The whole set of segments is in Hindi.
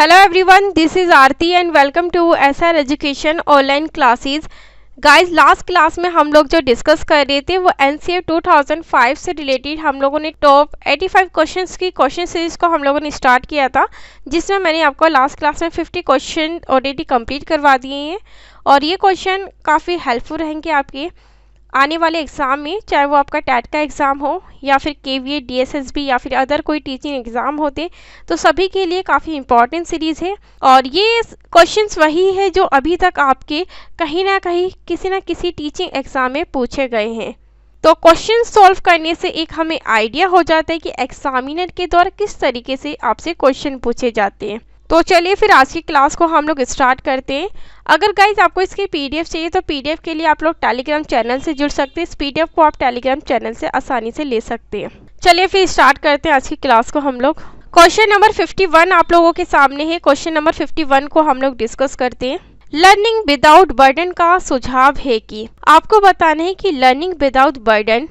Hello everyone, this is Aarti and welcome to SR Education online classes. Guys last class में हम लोग जो डिस्कस कर रहे थे वो एनसीए 2005 से रिलेटेड हम लोगों ने टॉप 85 क्वेश्चंस की क्वेश्चन सीरीज को हम लोगों ने स्टार्ट किया था, जिसमें मैंने आपको लास्ट क्लास में 50 क्वेश्चन ऑलरेडी कंप्लीट करवा दिए हैं और ये क्वेश्चन काफ़ी हेल्पफुल रहेंगे आपके आने वाले एग्ज़ाम में, चाहे वो आपका टैट का एग्ज़ाम हो या फिर केवीए, डीएसएसबी या फिर अदर कोई टीचिंग एग्ज़ाम होते, तो सभी के लिए काफ़ी इंपॉर्टेंट सीरीज़ है। और ये क्वेश्चंस वही है जो अभी तक आपके कहीं ना कहीं किसी ना किसी टीचिंग एग्ज़ाम में पूछे गए हैं। तो क्वेश्चन सॉल्व करने से एक हमें आइडिया हो जाता है कि एग्जामिनर के द्वारा किस तरीके से आपसे क्वेश्चन पूछे जाते हैं। तो चलिए फिर आज की क्लास को हम लोग स्टार्ट करते हैं। अगर गाइज आपको इसकी पीडीएफ चाहिए तो पीडीएफ के लिए आप लोग टेलीग्राम चैनल से जुड़ सकते हैं। इस पीडीएफ को आप टेलीग्राम चैनल से आसानी से ले सकते हैं। चलिए फिर स्टार्ट करते हैं आज की क्लास को हम लोग। क्वेश्चन नंबर 51 आप लोगों के सामने है। क्वेश्चन नंबर 51 को हम लोग डिस्कस करते हैं। लर्निंग विदाउट बर्डन का सुझाव है कि आपको बताना है कि लर्निंग विदाउट बर्डन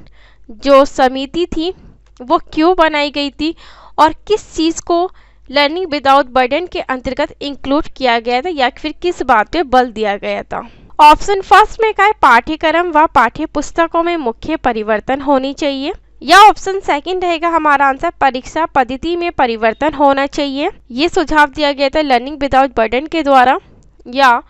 जो समिति थी वो क्यों बनाई गई थी और किस चीज़ को लर्निंग विदाउट बर्डन के अंतर्गत इंक्लूड किया गया था या फिर किस बात पे बल दिया गया था। ऑप्शन फर्स्ट में क्या है, पाठ्यक्रम व पाठ्य पुस्तकों में मुख्य परिवर्तन होनी चाहिए, या ऑप्शन सेकंड रहेगा हमारा आंसर परीक्षा पद्धति में परिवर्तन होना चाहिए। ये सुझाव दिया गया था लर्निंग विदाउट बर्डन के द्वारा, या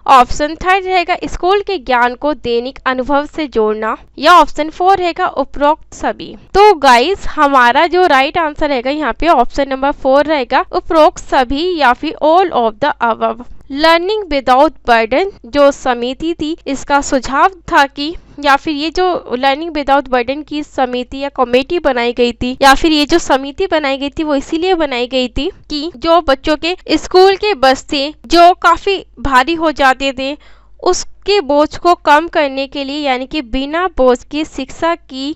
ऑप्शन थर्ड रहेगा स्कूल के ज्ञान को दैनिक अनुभव से जोड़ना, या ऑप्शन 4 रहेगा उपरोक्त सभी। तो गाइस हमारा जो राइट आंसर रहेगा यहाँ पे ऑप्शन नंबर 4 रहेगा उपरोक्त सभी या फिर all of the above. Learning without burden जो समिति थी इसका सुझाव था कि या फिर ये जो लर्निंग विदाउट बर्डन की समिति या कमेटी बनाई गई थी या फिर ये जो समिति बनाई गई थी वो इसीलिए बनाई गई थी कि जो बच्चों के स्कूल के बस्ते जो काफी भारी हो जाते थे उसके बोझ को कम करने के लिए, यानी कि बिना बोझ की शिक्षा की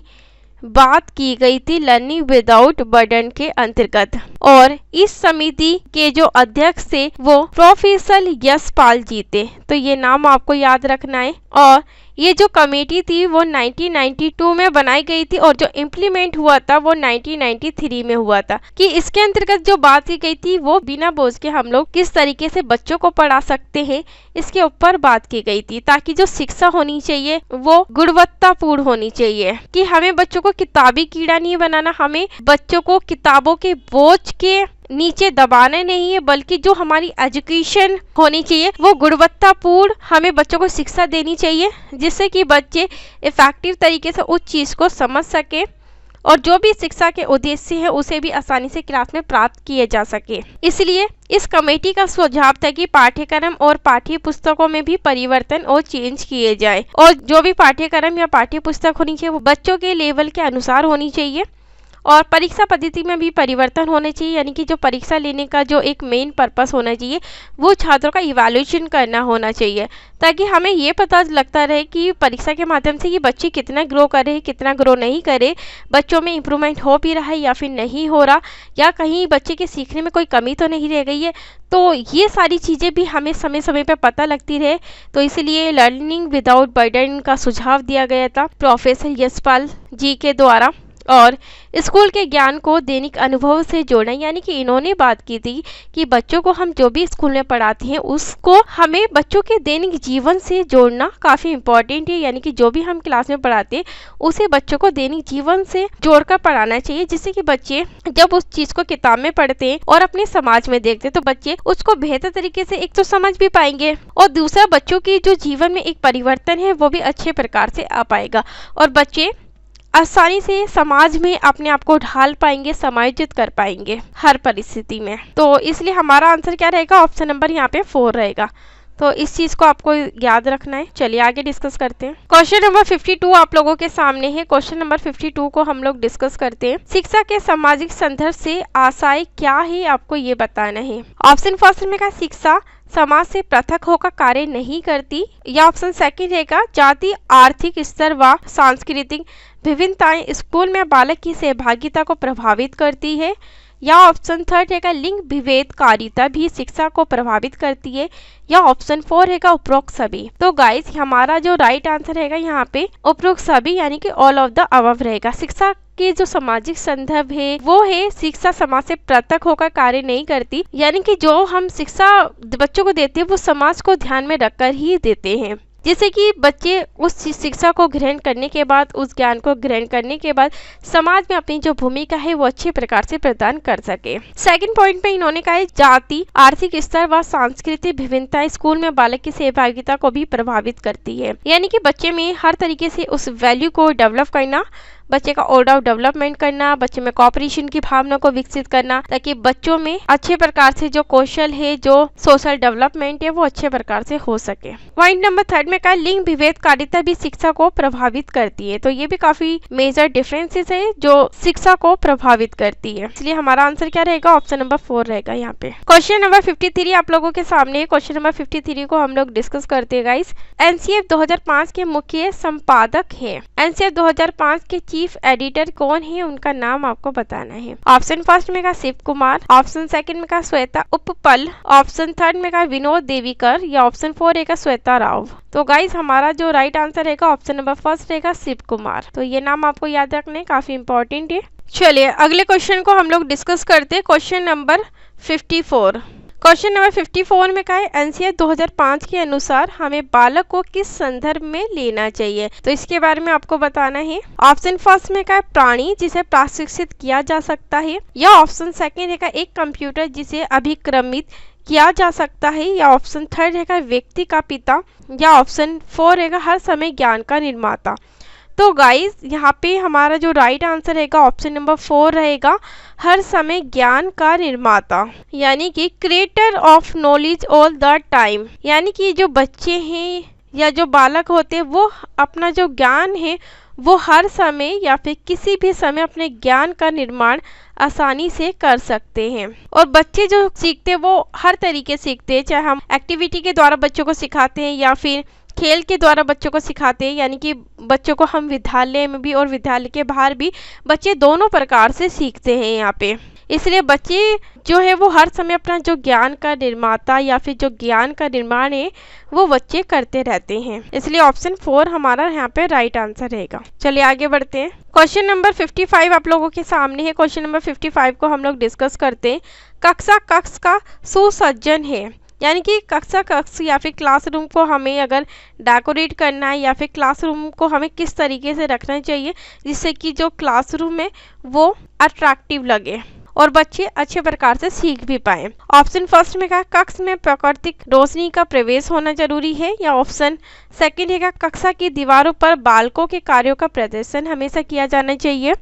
बात की गई थी लर्निंग विदाउट बर्डन के अंतर्गत। और इस समिति के जो अध्यक्ष थे वो प्रोफेसर यशपाल जी थे, तो ये नाम आपको याद रखना है। और ये जो कमेटी थी वो 1992 में बनाई गई थी और जो इम्प्लीमेंट हुआ था वो 1993 में हुआ था, कि इसके अंतर्गत जो बात की गई थी वो बिना बोझ के हम लोग किस तरीके से बच्चों को पढ़ा सकते हैं इसके ऊपर बात की गई थी, ताकि जो शिक्षा होनी चाहिए वो गुणवत्तापूर्ण होनी चाहिए, कि हमें बच्चों को किताबी कीड़ा नहीं बनाना, हमें बच्चों को किताबों के बोझ के नीचे दबाना नहीं है, बल्कि जो हमारी एजुकेशन होनी चाहिए वो गुणवत्तापूर्ण हमें बच्चों को शिक्षा देनी चाहिए, जिससे कि बच्चे इफेक्टिव तरीके से उस चीज़ को समझ सके और जो भी शिक्षा के उद्देश्य है उसे भी आसानी से क्लास में प्राप्त किए जा सके। इसलिए इस कमेटी का सुझाव था कि पाठ्यक्रम और पाठ्य पुस्तकों में भी परिवर्तन और चेंज किए जाए, और जो भी पाठ्यक्रम या पाठ्य पुस्तक होनी चाहिए वो बच्चों के लेवल के अनुसार होनी चाहिए, और परीक्षा पद्धति में भी परिवर्तन होने चाहिए, यानी कि जो परीक्षा लेने का जो एक मेन पर्पस होना चाहिए वो छात्रों का इवैल्यूएशन करना होना चाहिए, ताकि हमें ये पता लगता रहे कि परीक्षा के माध्यम से कि बच्चे कितना ग्रो कर रहे हैं, कितना ग्रो नहीं करे, बच्चों में इम्प्रूवमेंट हो भी रहा है या फिर नहीं हो रहा, या कहीं बच्चे के सीखने में कोई कमी तो नहीं रह गई है। तो ये सारी चीज़ें भी हमें समय समय पर पता लगती रहे, तो इसलिए लर्निंग विदाउट बर्डन का सुझाव दिया गया था प्रोफेसर यशपाल जी के द्वारा। और स्कूल के ज्ञान को दैनिक अनुभव से जोड़ना, यानी कि इन्होंने बात की थी कि बच्चों को हम जो भी स्कूल में पढ़ाते हैं उसको हमें बच्चों के दैनिक जीवन से जोड़ना काफ़ी इम्पॉर्टेंट है, यानी कि जो भी हम क्लास में पढ़ाते हैं उसे बच्चों को दैनिक जीवन से जोड़कर पढ़ाना चाहिए, जिससे कि बच्चे जब उस चीज़ को किताब में पढ़ते हैं और अपने समाज में देखते हैं तो बच्चे उसको बेहतर तरीके से एक तो समझ भी पाएंगे और दूसरा बच्चों की जो जीवन में एक परिवर्तन है वो भी अच्छे प्रकार से आ पाएगा और बच्चे आसानी से समाज में अपने आप को ढाल पाएंगे, समायोजित कर पाएंगे हर परिस्थिति में। तो इसलिए हमारा आंसर क्या रहेगा, ऑप्शन नंबर यहाँ पे 4 रहेगा। तो इस चीज को आपको याद रखना है। चलिए आगे डिस्कस करते हैं। क्वेश्चन नंबर 52 आप लोगों के सामने है। क्वेश्चन नंबर 52 को हम लोग डिस्कस करते हैं। शिक्षा के सामाजिक संदर्भ से आशय क्या है, आपको ये बताना है। ऑप्शन फर्स्ट में का शिक्षा समाज से पृथक होकर कार्य नहीं करती, या ऑप्शन सेकंड रहेगा जाति, आर्थिक स्तर व सांस्कृतिक विभिन्नताएं स्कूल में बालक की सहभागिता को प्रभावित करती है, या ऑप्शन थर्ड रहेगा लिंग विभेदकारिता भी शिक्षा को प्रभावित करती है, या ऑप्शन 4 रहेगा उपरोक्त सभी। तो गाइस हमारा जो राइट आंसर रहेगा यहाँ पे उपरोक्त सभी यानी कि ऑल ऑफ द अबव रहेगा। शिक्षा के जो सामाजिक संदर्भ है वो है शिक्षा समाज से पृथक होकर कार्य नहीं करती, यानी कि जो हम शिक्षा बच्चों को देते हैं वो समाज को ध्यान में रखकर ही देते हैं, जिससे कि बच्चे उस शिक्षा को ग्रहण करने के बाद, उस ज्ञान को ग्रहण करने के बाद समाज में अपनी जो भूमिका है वो अच्छे प्रकार से प्रदान कर सके। सेकंड पॉइंट पे इन्होंने कहा है जाति, आर्थिक स्तर व सांस्कृतिक विभिन्नताएं स्कूल में बालक की सहभागिता को भी प्रभावित करती है, यानी कि बच्चे में हर तरीके से उस वैल्यू को डेवलप करना, बच्चे का ऑर्डर ऑफ डेवलपमेंट करना, बच्चे में कोऑपरेशन की भावना को विकसित करना, ताकि बच्चों में अच्छे प्रकार से जो कौशल है, जो सोशल डेवलपमेंट है वो अच्छे प्रकार से हो सके। पॉइंट नंबर थर्ड में कहा लिंग विभेदकारिता भी शिक्षा को प्रभावित करती है, तो ये भी काफी मेजर डिफरेंसेस है जो शिक्षा को प्रभावित करती है, इसलिए हमारा आंसर क्या रहेगा, ऑप्शन नंबर 4 रहेगा यहाँ पे। क्वेश्चन नंबर 53 आप लोगों के सामने है। क्वेश्चन नंबर 53 को हम लोग डिस्कस करते हैं गाइस। एनसीएफ 2005 के मुख्य संपादक है। एनसीएफ 2005 के चीफ एडिटर कौन है, उनका नाम आपको बताना है। ऑप्शन फर्स्ट में का शिव कुमार, ऑप्शन सेकंड में का श्वेता उपपल, ऑप्शन थर्ड में का विनोद देवीकर, या ऑप्शन 4 है का श्वेता राव। तो गाइस हमारा जो राइट आंसर रहेगा ऑप्शन नंबर फर्स्ट रहेगा शिव कुमार। तो ये नाम आपको याद रखने काफी इंपॉर्टेंट है। चलिए अगले क्वेश्चन को हम लोग डिस्कस करते हैं। Question number 54। क्वेश्चन नंबर 54 में कहा है एनसीएफ 2005 के अनुसार हमें बालक को किस संदर्भ में लेना चाहिए, तो इसके बारे में आपको बताना है। ऑप्शन फर्स्ट में कहा है प्राणी जिसे प्रशिक्षित किया जा सकता है, या ऑप्शन सेकंड है एक कंप्यूटर जिसे अभिक्रमित किया जा सकता है, या ऑप्शन थर्ड है व्यक्ति का पिता, या ऑप्शन 4 है हर समय ज्ञान का निर्माता। तो गाइस यहाँ पे हमारा जो राइट आंसर रहेगा ऑप्शन नंबर 4 रहेगा, हर समय ज्ञान का निर्माता, यानी कि creator of knowledge all the time, यानी कि जो बच्चे हैं या जो बालक होते हैं वो अपना जो ज्ञान है वो हर समय या फिर किसी भी समय अपने ज्ञान का निर्माण आसानी से कर सकते हैं। और बच्चे जो सीखते हैं वो हर तरीके सीखते हैं, चाहे हम एक्टिविटी के द्वारा बच्चों को सिखाते हैं या फिर खेल के द्वारा बच्चों को सिखाते हैं, यानी कि बच्चों को हम विद्यालय में भी और विद्यालय के बाहर भी बच्चे दोनों प्रकार से सीखते हैं यहाँ पे। इसलिए बच्चे जो है वो हर समय अपना जो ज्ञान का निर्माता या फिर जो ज्ञान का निर्माण है वो बच्चे करते रहते हैं, इसलिए ऑप्शन 4 हमारा यहाँ पे राइट आंसर रहेगा। चलिए आगे बढ़ते हैं। क्वेश्चन नंबर 55 आप लोगों के सामने है। क्वेश्चन नंबर 55 को हम लोग डिस्कस करते हैं। कक्षा कक्ष का सुसज्जन है, यानी कि कक्षा कक्ष या फिर क्लासरूम को हमें अगर डेकोरेट करना है या फिर क्लासरूम को हमें किस तरीके से रखना चाहिए जिससे कि जो क्लासरूम है वो अट्रैक्टिव लगे और बच्चे अच्छे प्रकार से सीख भी पाए। ऑप्शन फर्स्ट में कहा कक्ष में प्राकृतिक रोशनी का प्रवेश होना जरूरी है, या ऑप्शन सेकंड है कक्षा की दीवारों पर बालकों के कार्यों का प्रदर्शन हमेशा किया जाना चाहिए,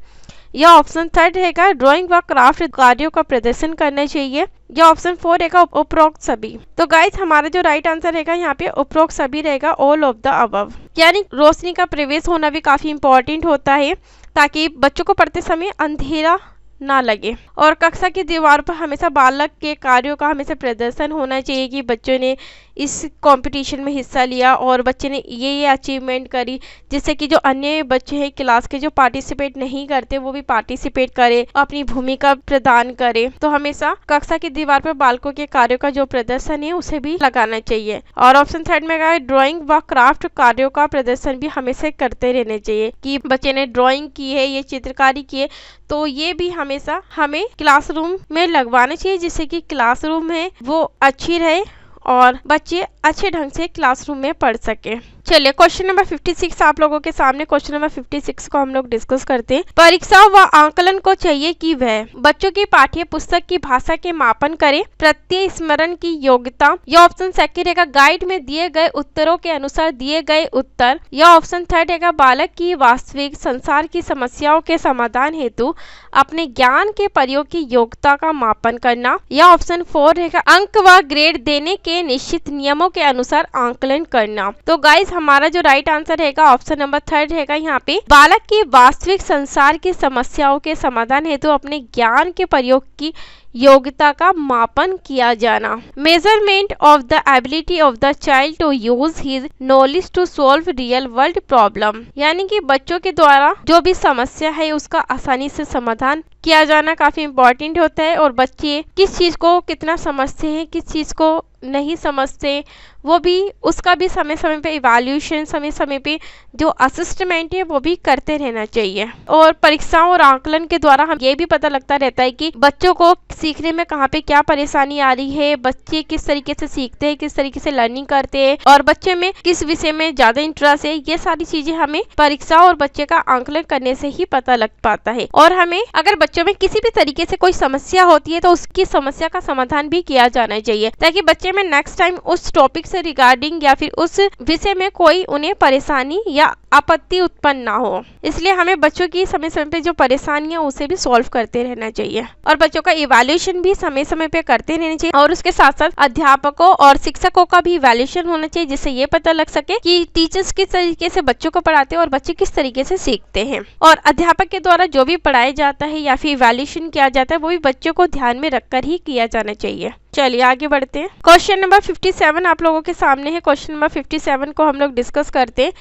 या ऑप्शन थर्ड रहेगा ड्राइंग व क्राफ्ट कार्यों का प्रदर्शन करना चाहिए, या ऑप्शन 4 रहेगा उपरोक्त सभी। तो गाइस हमारा जो राइट आंसर रहेगा यहाँ पे उपरोक्त सभी रहेगा, ऑल ऑफ द अबव, यानी रोशनी का प्रवेश होना भी काफी इंपॉर्टेंट होता है ताकि बच्चों को पढ़ते समय अंधेरा ना लगे। और कक्षा की दीवार पर हमेशा बालक के कार्यों का हमेशा प्रदर्शन होना चाहिए कि बच्चों ने इस कंपटीशन में हिस्सा लिया और बच्चे ने ये अचीवमेंट करी, जिससे कि जो अन्य बच्चे हैं क्लास के जो पार्टिसिपेट नहीं करते वो भी पार्टिसिपेट करे, अपनी भूमिका प्रदान करे। तो हमेशा कक्षा की दीवार पर बालकों के कार्यों का जो प्रदर्शन है उसे भी लगाना चाहिए। और ऑप्शन थर्ड में कहा ड्राइंग व क्राफ्ट कार्यों का प्रदर्शन भी हमेशा करते रहने चाहिए कि बच्चे ने ड्राइंग की है, ये चित्रकारी की है, तो ये भी हमेशा हमें क्लासरूम में लगवाना चाहिए जिससे कि क्लासरूम है वो अच्छी रहे और बच्चे अच्छे ढंग से क्लासरूम में पढ़ सके। चलिए क्वेश्चन नंबर 56 आप लोगों के सामने। क्वेश्चन नंबर 56 को हम लोग डिस्कस करते हैं। परीक्षा व आकलन को चाहिए कि वह बच्चों की पाठ्य पुस्तक की भाषा के मापन करे, प्रत्यय स्मरण की योग्यता, या ऑप्शन सेकंड रहेगा गाइड में दिए गए उत्तरों के अनुसार दिए गए उत्तर, या ऑप्शन थर्ड रहेगा बालक की वास्तविक संसार की समस्याओं के समाधान हेतु अपने ज्ञान के प्रयोग की योग्यता का मापन करना, या ऑप्शन 4 रहेगा अंक व ग्रेड देने के निश्चित नियमों के अनुसार आकलन करना। तो गाइस हमारा जो राइट आंसर रहेगा ऑप्शन नंबर थर्ड रहेगा यहाँ पे बालक की वास्तविक संसार की समस्याओं के समाधान हेतु अपने ज्ञान के प्रयोग की योग्यता का मापन किया जाना। Measurement of the ability of the child to use his knowledge to solve real world problem, यानी कि बच्चों के द्वारा जो भी समस्या है उसका आसानी से समाधान किया जाना काफी इम्पोर्टेंट होता है। और बच्चे किस चीज को कितना समझते हैं, किस चीज को नहीं समझते, वो भी उसका भी समय समय पे इवैल्यूएशन, समय समय पे जो असिस्टमेंट है वो भी करते रहना चाहिए। और परीक्षाओं और आकलन के द्वारा हम ये भी पता लगता रहता है कि बच्चों को सीखने में कहाँ पे क्या परेशानी आ रही है, बच्चे किस तरीके से सीखते हैं, किस तरीके से लर्निंग करते हैं और बच्चे में किस विषय में ज्यादा इंटरेस्ट है। ये सारी चीजें हमें परीक्षा और बच्चे का आकलन करने से ही पता लग पाता है। और हमें अगर बच्चों में किसी भी तरीके से कोई समस्या होती है तो उसकी समस्या का समाधान भी किया जाना चाहिए, ताकि बच्चे में नेक्स्ट टाइम उस टॉपिक से रिगार्डिंग या फिर उस विषय में कोई उन्हें परेशानी या आपत्ति उत्पन्न ना हो। इसलिए हमें बच्चों की समय समय पे जो परेशानियां उसे भी सॉल्व करते रहना चाहिए और बच्चों का इवैल्यूएशन भी समय समय पे करते रहना चाहिए। और उसके साथ साथ अध्यापकों और शिक्षकों का भी इवैल्यूएशन होना चाहिए, जिससे ये पता लग सके कि टीचर्स किस तरीके से बच्चों को पढ़ाते हैं और बच्चे किस तरीके से सीखते हैं। और अध्यापक के द्वारा जो भी पढ़ाया जाता है या फिर इवैल्यूएशन किया जाता है वो भी बच्चों को ध्यान में रखकर ही किया जाना चाहिए। चलिए आगे बढ़ते हैं। क्वेश्चन नंबर 57 आप लोगों के सामने है। क्वेश्चन नंबर 57 को हम लोग डिस्कस करते हैं।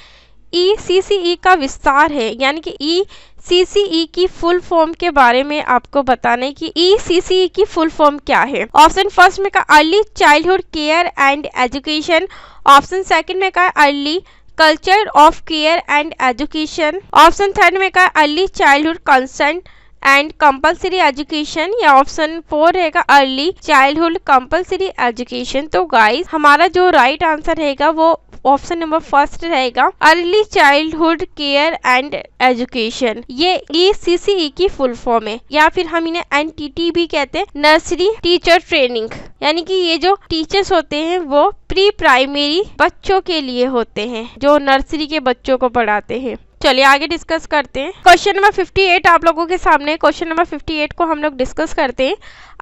ECCE का विस्तार है, यानी कि ECCE की फुल फॉर्म के बारे में आपको बताना है कि ECCE की फुल फॉर्म क्या है। ऑप्शन फर्स्ट में का early childhood care and education, option second में का early culture of care and education, option third में का early childhood concern and compulsory education, या ऑप्शन 4 रहेगा अर्ली चाइल्डहुड कंपल्सरी एजुकेशन। तो गाइस हमारा जो राइट आंसर रहेगा वो ऑप्शन नंबर फर्स्ट रहेगा, early childhood care and education. ये ECCE की फुल फॉर्म है, या फिर हम इन्हें NTT भी कहते हैं, नर्सरी टीचर ट्रेनिंग, यानी कि ये जो टीचर्स होते हैं वो प्री प्राइमरी बच्चों के लिए होते हैं, जो नर्सरी के बच्चों को पढ़ाते हैं। चलिए आगे डिस्कस करते हैं। क्वेश्चन नंबर 58 आप लोगों के सामने। क्वेश्चन नंबर 58 को हम लोग डिस्कस करते हैं।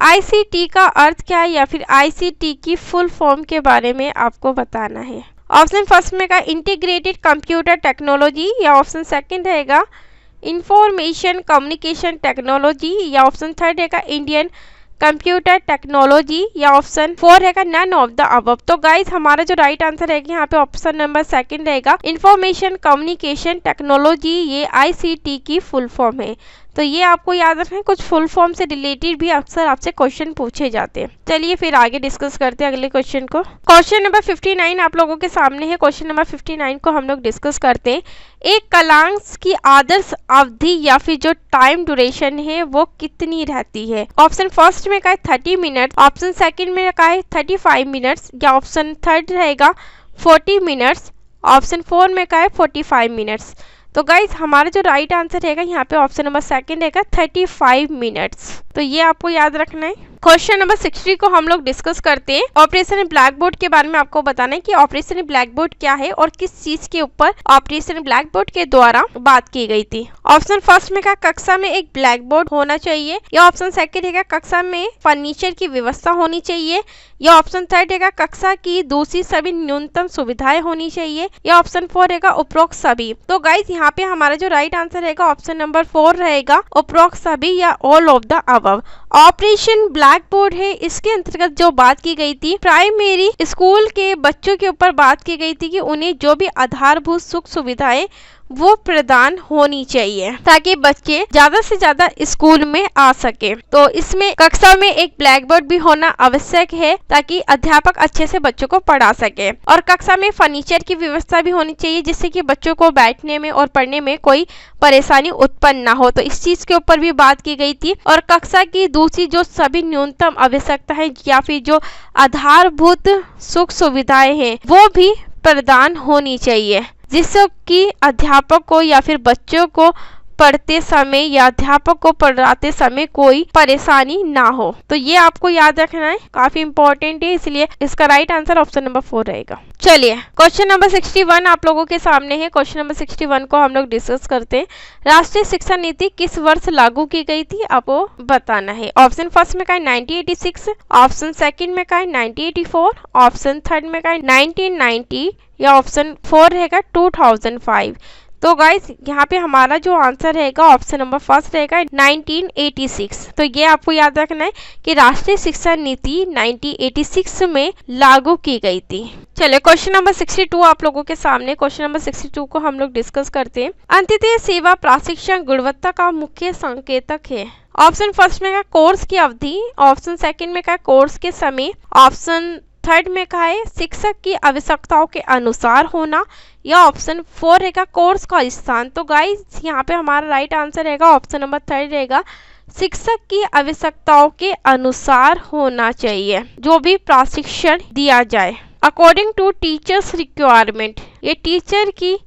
ICT का अर्थ क्या है, या फिर ICT की फुल फॉर्म के बारे में आपको बताना है। ऑप्शन फर्स्ट में का इंटीग्रेटेड कंप्यूटर टेक्नोलॉजी, या ऑप्शन सेकंड रहेगा इंफॉर्मेशन कम्युनिकेशन टेक्नोलॉजी, या ऑप्शन थर्ड रहेगा इंडियन कंप्यूटर टेक्नोलॉजी, या ऑप्शन 4 रहेगा नन ऑफ द अबव। तो गाइस हमारा जो राइट आंसर रहेगा यहाँ पे ऑप्शन नंबर सेकंड रहेगा इंफॉर्मेशन कम्युनिकेशन टेक्नोलॉजी। ये ICT की फुल फॉर्म है। तो ये आपको याद रखना है, कुछ फुल फॉर्म से रिलेटेड भी अक्सर आपसे क्वेश्चन पूछे जाते हैं। चलिए फिर आगे डिस्कस करते हैं अगले क्वेश्चन को। क्वेश्चन नंबर 59 आप लोगों के सामने है। क्वेश्चन नंबर 59 को हम लोग डिस्कस करते हैं। एक कलांश की आदर्श अवधि या फिर जो टाइम ड्यूरेशन है वो कितनी रहती है। ऑप्शन फर्स्ट में का है 30 मिनट, ऑप्शन सेकंड में का है 35 मिनट्स, या ऑप्शन थर्ड रहेगा 40 मिनट्स, ऑप्शन 4 में का है 45 मिनट्स। तो गाइज हमारा जो राइट आंसर रहेगा यहाँ पे ऑप्शन नंबर सेकंड रहेगा 35 मिनट्स। तो ये आपको याद रखना है। क्वेश्चन नंबर 60 को हम लोग डिस्कस करते हैं। ऑपरेशन ब्लैक बोर्ड के बारे में आपको बताना है कि ऑपरेशन ब्लैक बोर्ड क्या है और किस चीज के ऊपर ऑपरेशन ब्लैक बोर्ड के द्वारा बात की गई थी। ऑप्शन फर्स्ट में का कक्षा में एक ब्लैक बोर्ड होना चाहिए, या ऑप्शन सेकंड है कक्षा में फर्नीचर की व्यवस्था होनी चाहिए, या ऑप्शन थर्ड है कक्षा की दूसरी सभी न्यूनतम सुविधाएं होनी चाहिए, या ऑप्शन 4 रहेगा उपरोक्त सभी। तो गाइज यहाँ पे हमारा जो राइट आंसर रहेगा ऑप्शन नंबर 4 रहेगा उपरोक्त सभी या all of the above. Operation black board है, इसके अंतर्गत जो बात की गई थी प्राइमरी स्कूल के बच्चों के ऊपर बात की गई थी कि उन्हें जो भी आधारभूत सुख सुविधाएं वो प्रदान होनी चाहिए ताकि बच्चे ज्यादा से ज्यादा स्कूल में आ सके। तो इसमें कक्षा में एक ब्लैक बोर्ड भी होना आवश्यक है ताकि अध्यापक अच्छे से बच्चों को पढ़ा सके, और कक्षा में फर्नीचर की व्यवस्था भी होनी चाहिए जिससे कि बच्चों को बैठने में और पढ़ने में कोई परेशानी उत्पन्न ना हो। तो इस चीज के ऊपर भी बात की गई थी, और कक्षा की दूसरी जो सभी न्यूनतम आवश्यकता है या फिर जो आधारभूत सुख सुविधाएं हैं वो भी प्रदान होनी चाहिए, जिससे कि अध्यापक को या फिर बच्चों को पढ़ते समय या अध्यापक को पढ़ाते समय कोई परेशानी ना हो। तो ये आपको याद रखना है, काफी इंपॉर्टेंट है, इसलिए इसका राइट आंसर ऑप्शन नंबर 4 रहेगा। चलिए क्वेश्चन नंबर 61 आप लोगों के सामने है। क्वेश्चन नंबर 61 को हम लोग डिस्कस करते हैं। राष्ट्रीय शिक्षा नीति किस वर्ष लागू की गई थी आपको बताना है। ऑप्शन फर्स्ट में का है 1986, ऑप्शन सेकंड में का है 1984, ऑप्शन थर्ड में का है 1990, या ऑप्शन 4 रहेगा 2005। तो गाइस यहाँ पे हमारा जो आंसर रहेगा ऑप्शन नंबर फर्स्ट रहेगा 1986। तो ये आपको याद रखना है कि राष्ट्रीय शिक्षा नीति 1986 में लागू की गई थी। चलिए क्वेश्चन नंबर 62 आप लोगों के सामने। क्वेश्चन नंबर 62 को हम लोग डिस्कस करते हैं। अंततः सेवा प्रशिक्षण गुणवत्ता का मुख्य संकेतक है। ऑप्शन फर्स्ट में का कोर्स की अवधि, ऑप्शन सेकंड में का कोर्स के समय, ऑप्शन थर्ड में कहा है शिक्षक की आवश्यकताओं के अनुसार होना, या ऑप्शन 4 रहेगा कोर्स का स्थान। तो गाइस यहाँ पे हमारा राइट आंसर रहेगा ऑप्शन नंबर 3 रहेगा, शिक्षक की आवश्यकताओं के अनुसार होना चाहिए जो भी प्रशिक्षण दिया जाए। अकॉर्डिंग टू टीचर्स रिक्वायरमेंट, ये टीचर की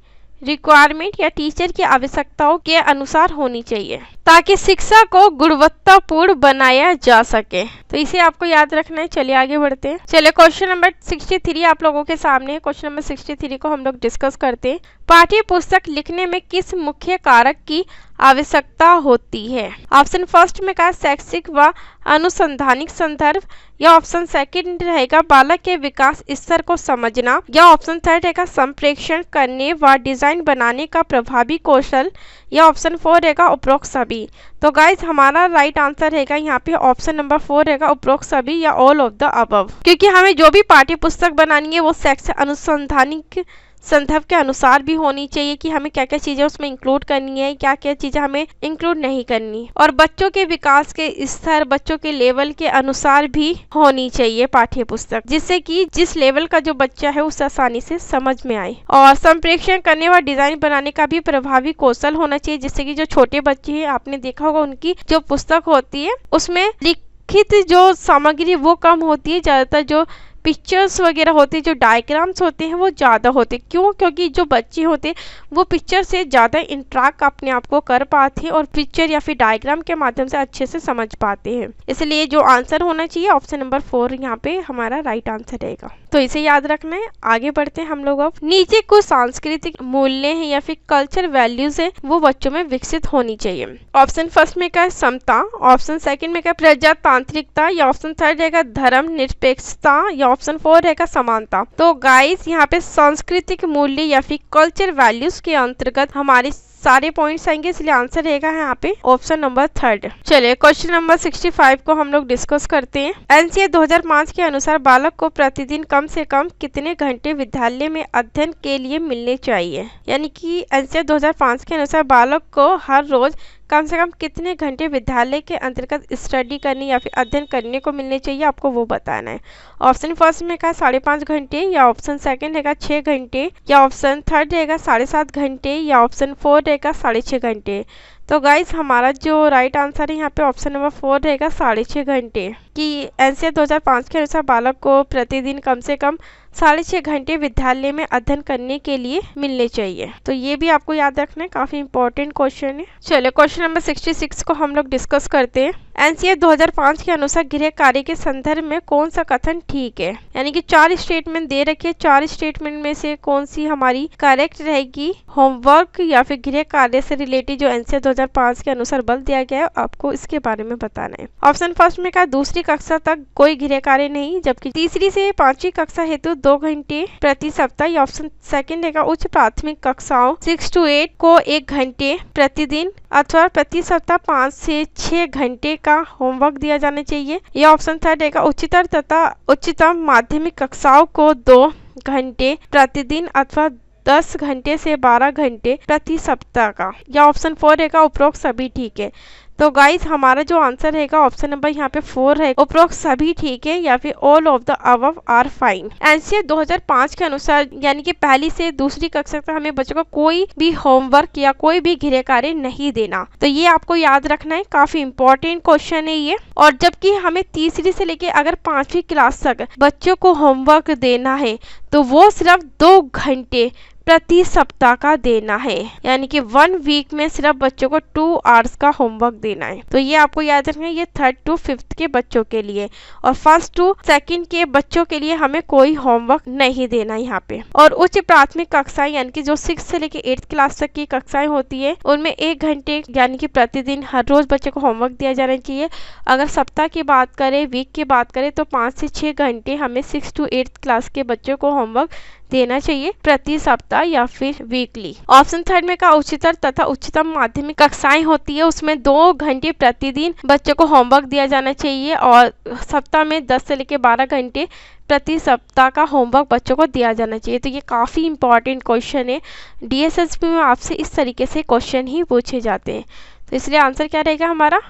रिक्वायरमेंट या टीचर की आवश्यकताओं के अनुसार होनी चाहिए ताकि शिक्षा को गुणवत्तापूर्ण बनाया जा सके। तो इसे आपको याद रखना है। चलिए आगे बढ़ते हैं। चलिए क्वेश्चन नंबर 63 आप लोगों के सामने है। क्वेश्चन नंबर 63 को हम लोग डिस्कस करते हैं। पाठ्य पुस्तक लिखने में किस मुख्य कारक की आवश्यकता होती है? ऑप्शन फर्स्ट में कहा शैक्षिक व अनुसंधानिक संदर्भ, या ऑप्शन सेकंड रहेगा बालक के विकास स्तर को समझना, या ऑप्शन थर्ड रहेगा संप्रेषण करने व डिजाइन बनाने का प्रभावी कौशल, या ऑप्शन 4 रहेगा उपरोक्त सभी। तो गाइज हमारा राइट आंसर रहेगा यहाँ पे ऑप्शन नंबर 4 रहेगा उपरोक्त सभी या ऑल ऑफ द अबव, क्योंकि हमें जो भी पाठ्य पुस्तक बनानी है वो शैक्षिक अनुसंधानिक संदर्भ के अनुसार भी होनी चाहिए कि हमें क्या क्या चीजें उसमें इंक्लूड करनी है, क्या क्या चीजें हमें इंक्लूड नहीं करनी, और बच्चों के विकास के स्तर, बच्चों के लेवल के अनुसार भी होनी चाहिए पाठ्य पुस्तक, जिससे कि जिस लेवल का जो बच्चा है उसे आसानी से समझ में आए। और संप्रेषण करने व डिजाइन बनाने का भी प्रभावी कौशल होना चाहिए, जिससे कि जो छोटे बच्चे हैं आपने देखा होगा उनकी जो पुस्तक होती है उसमें लिखित जो सामग्री वो कम होती है, ज्यादातर जो पिक्चर्स वगैरह होते हैं, जो डायग्राम्स होते हैं वो ज़्यादा होते हैं। क्यों? क्योंकि जो बच्चे होते हैं वो पिक्चर से ज़्यादा इंटरेक्ट अपने आप को कर पाते हैं और पिक्चर या फिर डायग्राम के माध्यम से अच्छे से समझ पाते हैं। इसलिए जो आंसर होना चाहिए ऑप्शन नंबर 4 यहाँ पे हमारा राइट आंसर रहेगा। तो इसे याद रखना है। आगे बढ़ते हैं हम लोग। अब नीचे कुछ सांस्कृतिक मूल्य हैं या फिर कल्चर वैल्यूज है वो बच्चों में विकसित होनी चाहिए। ऑप्शन फर्स्ट में क्या है समता, ऑप्शन सेकंड में क्या प्रजातांत्रिकता, या ऑप्शन थर्ड रहेगा धर्म निरपेक्षता, या ऑप्शन 4 रहेगा समानता। तो गाइस यहाँ पे सांस्कृतिक मूल्य या फिर कल्चर वैल्यूज के अंतर्गत हमारे सारे पॉइंट्स आएंगे, इसलिए आंसर रहेगा यहाँ पे ऑप्शन नंबर 3। चलिए क्वेश्चन नंबर 65 को हम लोग डिस्कस करते हैं। एनसीए 2005 के अनुसार बालक को प्रतिदिन कम से कम कितने घंटे विद्यालय में अध्ययन के लिए मिलने चाहिए? यानी कि एनसीए 2005 के अनुसार बालक को हर रोज कम से कम कितने घंटे विद्यालय के अंतर्गत स्टडी करने या फिर अध्ययन करने को मिलने चाहिए, आपको वो बताना है। ऑप्शन फर्स्ट में कहा 5.5 घंटे, या ऑप्शन सेकंड रहेगा 6 घंटे, या ऑप्शन थर्ड रहेगा 7.5 घंटे, या ऑप्शन 4 रहेगा 6.5 घंटे। तो गाइस हमारा जो राइट आंसर है यहाँ पे ऑप्शन नंबर 4 रहेगा 6.5 घंटे, कि एनसीए 2005 के अनुसार बालक को प्रतिदिन कम से कम 6.5 घंटे विद्यालय में अध्ययन करने के लिए मिलने चाहिए। तो ये भी आपको याद रखना है, काफी इंपॉर्टेंट क्वेश्चन है। चलिए क्वेश्चन नंबर 66 को हम लोग डिस्कस करते हैं। एनसीए 2005 के अनुसार गृह कार्य के संदर्भ में कौन सा कथन ठीक है? यानी कि 4 स्टेटमेंट दे रखे, 4 स्टेटमेंट में से कौन सी हमारी करेक्ट रहेगी? होमवर्क या फिर गृह कार्य से रिलेटेड जो एनसीए 2005 के अनुसार बल दिया गया है आपको इसके बारे में बताना है। ऑप्शन फर्स्ट में कहा दूसरी कक्षा तक कोई गृह कार्य नहीं, जबकि तीसरी से 5वीं कक्षा हेतु 2 घंटे प्रति सप्ताह, या ऑप्शन सेकंड रहेगा उच्च प्राथमिक कक्षाओं 6 to 8 को 1 घंटे प्रतिदिन अथवा प्रति सप्ताह 5 से 6 घंटे का होमवर्क दिया जाना चाहिए, या ऑप्शन थर्ड रहेगा उच्चतर तथा उच्चतम माध्यमिक कक्षाओं को 2 घंटे प्रतिदिन अथवा 10 घंटे से 12 घंटे प्रति सप्ताह का, या ऑप्शन 4 रहेगा उपरोक्त सभी ठीक है। तो गाइस हमारा जो आंसर रहेगा ऑप्शन नंबर यहाँ पे 4 है, उपरोक्त सभी ठीक है या फिर all of the above are fine. NCA 2005 के अनुसार यानी कि पहली से दूसरी कक्षा तक हमें बच्चों को कोई भी होमवर्क या कोई भी गृह कार्य नहीं देना, तो ये आपको याद रखना है, काफी इंपॉर्टेंट क्वेश्चन है ये। और जबकि हमें तीसरी से लेके अगर 5वीं क्लास तक बच्चों को होमवर्क देना है तो वो सिर्फ 2 घंटे प्रति सप्ताह का देना है, यानी कि 1 वीक में सिर्फ बच्चों को 2 आवर्स का होमवर्क देना है। तो ये आपको याद रखना है, ये 3rd to 5th के बच्चों के लिए, और 1st to 2nd के बच्चों के लिए हमें कोई होमवर्क नहीं देना यहाँ पे। और उच्च प्राथमिक कक्षाएं यानी कि जो 6 से लेके 8th क्लास तक की कक्षाएं होती है उनमें 1 घंटे यानी कि प्रतिदिन हर रोज बच्चे को होमवर्क दिया जाना चाहिए। अगर सप्ताह की बात करें, वीक की बात करें तो 5 से 6 घंटे हमें 6 to 8th क्लास के बच्चों को होमवर्क देना चाहिए प्रति सप्ताह या फिर वीकली। ऑप्शन थर्ड में का उच्चतर तथा उच्चतम माध्यमिक कक्षाएं होती है उसमें 2 घंटे प्रतिदिन बच्चों को होमवर्क दिया जाना चाहिए, और सप्ताह में 10 से लेकर 12 घंटे प्रति सप्ताह का होमवर्क बच्चों को दिया जाना चाहिए। तो ये काफ़ी इंपॉर्टेंट क्वेश्चन है, डीएसएसपी में आपसे इस तरीके से क्वेश्चन ही पूछे जाते हैं। तो इसलिए आंसर क्या रहेगा हमारा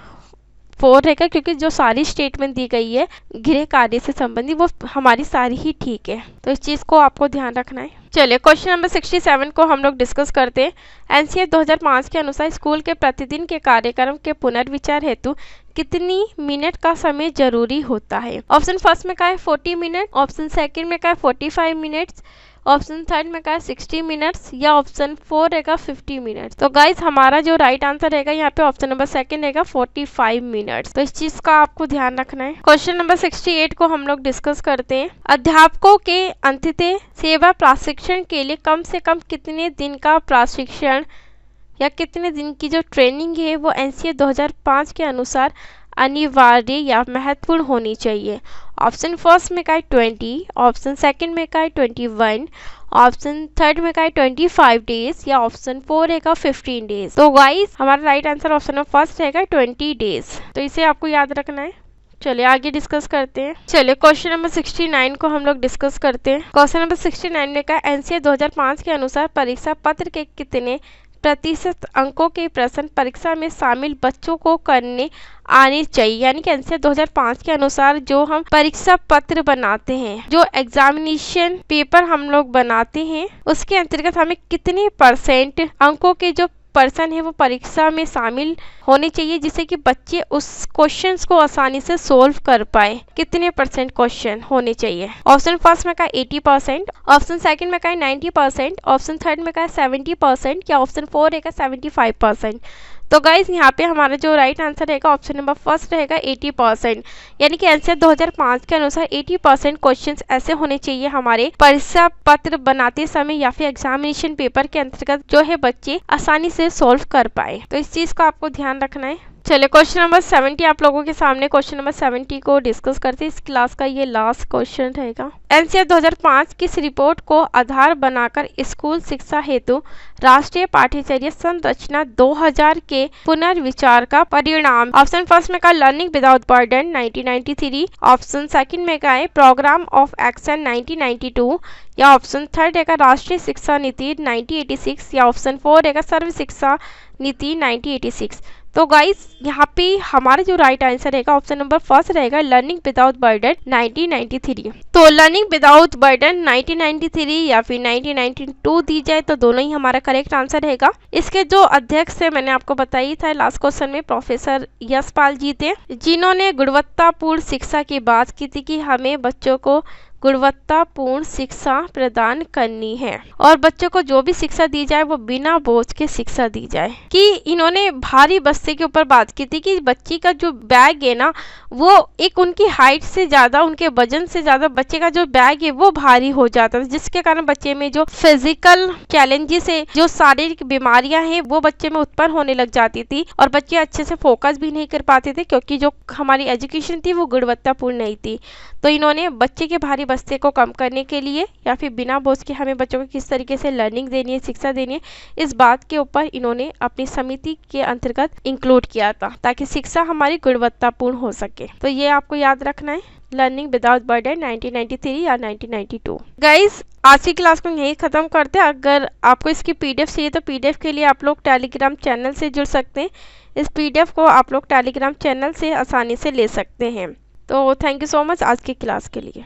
4 रहेगा, क्योंकि जो सारी स्टेटमेंट दी गई है गृह कार्य से संबंधित वो हमारी सारी ही ठीक है, तो इस चीज़ को आपको ध्यान रखना है। चलिए क्वेश्चन नंबर 67 को हम लोग डिस्कस करते हैं। एनसीए 2005 के अनुसार स्कूल के प्रतिदिन के कार्यक्रम के पुनर्विचार हेतु कितनी मिनट का समय जरूरी होता है? ऑप्शन फर्स्ट में का है 40 मिनट, ऑप्शन सेकंड में का है 45 मिनट्स, ऑप्शन थर्ड में का है 60 मिनट्स, या ऑप्शन 4 रहेगा 50 मिनट्स। तो गाइज हमारा जो राइट आंसर रहेगा यहाँ पे ऑप्शन नंबर सेकंड रहेगा 45 मिनट्स। तो इस चीज का आपको ध्यान रखना है। क्वेश्चन नंबर 68 को हम लोग डिस्कस करते हैं। अध्यापकों के अंततः सेवा प्रशिक्षण के लिए कम से कम कितने दिन का प्रशिक्षण या कितने दिन की जो ट्रेनिंग है वो एनसीए 2005 के अनुसार अनिवार्य या महत्वपूर्ण होनी चाहिए? ऑप्शन फर्स्ट में का है 20, ऑप्शन सेकंड में का है 21, ऑप्शन थर्ड में का है 25 डेज, या ऑप्शन 4 रहेगा 15 डेज। तो गाइस हमारा right answer option number first रहेगा 20 डेज। तो इसे आपको याद रखना है। चलिए आगे डिस्कस करते हैं। चलिए क्वेश्चन नंबर 69 को हम लोग डिस्कस करते हैं। क्वेश्चन नंबर 69 में का एनसीए 2005 के अनुसार परीक्षा पत्र के कितने प्रतिशत अंकों के प्रश्न परीक्षा में शामिल बच्चों को करने आने चाहिए? यानी कि एनसीए 2005 के अनुसार जो हम परीक्षा पत्र बनाते हैं, जो एग्जामिनेशन पेपर हम लोग बनाते हैं, उसके अंतर्गत हमें कितने % अंकों के जो पर्सन है वो परीक्षा में शामिल होने चाहिए, जिससे कि बच्चे उस क्वेश्चंस को आसानी से सोल्व कर पाए। कितने % क्वेश्चन होने चाहिए? ऑप्शन फर्स्ट में का 80%, ऑप्शन सेकंड में का 90%, ऑप्शन थर्ड में का 70%, या ऑप्शन 4 रहेगा 75%। तो गाइज यहाँ पे हमारा जो राइट आंसर रहेगा ऑप्शन नंबर फर्स्ट रहेगा 80%। यानी कि एनसीए 2005 के अनुसार 80% क्वेश्चंस ऐसे होने चाहिए हमारे परीक्षा पत्र बनाते समय या फिर एग्जामिनेशन पेपर के अंतर्गत जो है बच्चे आसानी से सोल्व कर पाए। तो इस चीज का आपको ध्यान रखना है। चलिए क्वेश्चन नंबर 70 आप लोगों के सामने क्वेश्चन नंबर 70 को डिस्कस करते हैं। इस क्लास का ये लास्ट क्वेश्चन रहेगा। एनसीए 2005 किस रिपोर्ट को आधार बनाकर स्कूल शिक्षा हेतु राष्ट्रीय पाठ्यचर्या संरचना 2000 के पुनर्विचार का परिणाम? ऑप्शन फर्स्ट में का learning without burden 1993, option second में का है प्रोग्राम ऑफ एक्शन 1992, या ऑप्शन थर्ड रहेगा राष्ट्रीय शिक्षा नीति 1986, या ऑप्शन 4 रहेगा सर्व शिक्षा नीति 1986। तो गाइस यहाँ पे हमारा जो राइट आंसर रहेगा ऑप्शन नंबर फर्स्ट रहेगा लर्निंग विदाउट बर्डन 1993। तो लर्निंग विदाउट बर्डन 1993 या फिर 1992 दी जाए तो दोनों ही हमारा करेक्ट आंसर रहेगा। इसके जो अध्यक्ष है मैंने आपको बताई था लास्ट क्वेश्चन में प्रोफेसर यशपाल जी थे, जिन्होंने गुणवत्तापूर्ण शिक्षा की बात की थी कि हमें बच्चों को गुणवत्तापूर्ण शिक्षा प्रदान करनी है और बच्चों को जो भी शिक्षा दी जाए वो बिना बोझ के शिक्षा दी जाए। कि इन्होंने भारी बस्ते के ऊपर बात की थी कि बच्ची का जो बैग है ना वो एक उनकी हाइट से ज़्यादा, उनके वजन से ज़्यादा बच्चे का जो बैग है वो भारी हो जाता था, जिसके कारण बच्चे में जो फिजिकल चैलेंजेस है, जो शारीरिक बीमारियां हैं वो बच्चे में उत्पन्न होने लग जाती थी और बच्चे अच्छे से फोकस भी नहीं कर पाते थे क्योंकि जो हमारी एजुकेशन थी वो गुणवत्तापूर्ण नहीं थी। तो इन्होंने बच्चे के भारी बस्ते को कम करने के लिए या फिर बिना बोझ के हमें बच्चों को किस तरीके से लर्निंग देनी है, शिक्षा देनी है, इस बात के ऊपर इन्होंने अपनी समिति के अंतर्गत इंक्लूड किया था ताकि शिक्षा हमारी गुणवत्तापूर्ण हो सके। तो ये आपको याद रखना है, लर्निंग विदाउट बर्डन 1993 या 1992। गाइज आज की क्लास को यही खत्म करते हैं। अगर आपको इसकी पीडीएफ चाहिए तो पीडीएफ के लिए आप लोग टेलीग्राम चैनल से जुड़ सकते हैं। इस पीडीएफ को आप लोग टेलीग्राम चैनल से आसानी से ले सकते हैं। तो थैंक यू सो मच आज की क्लास के लिए।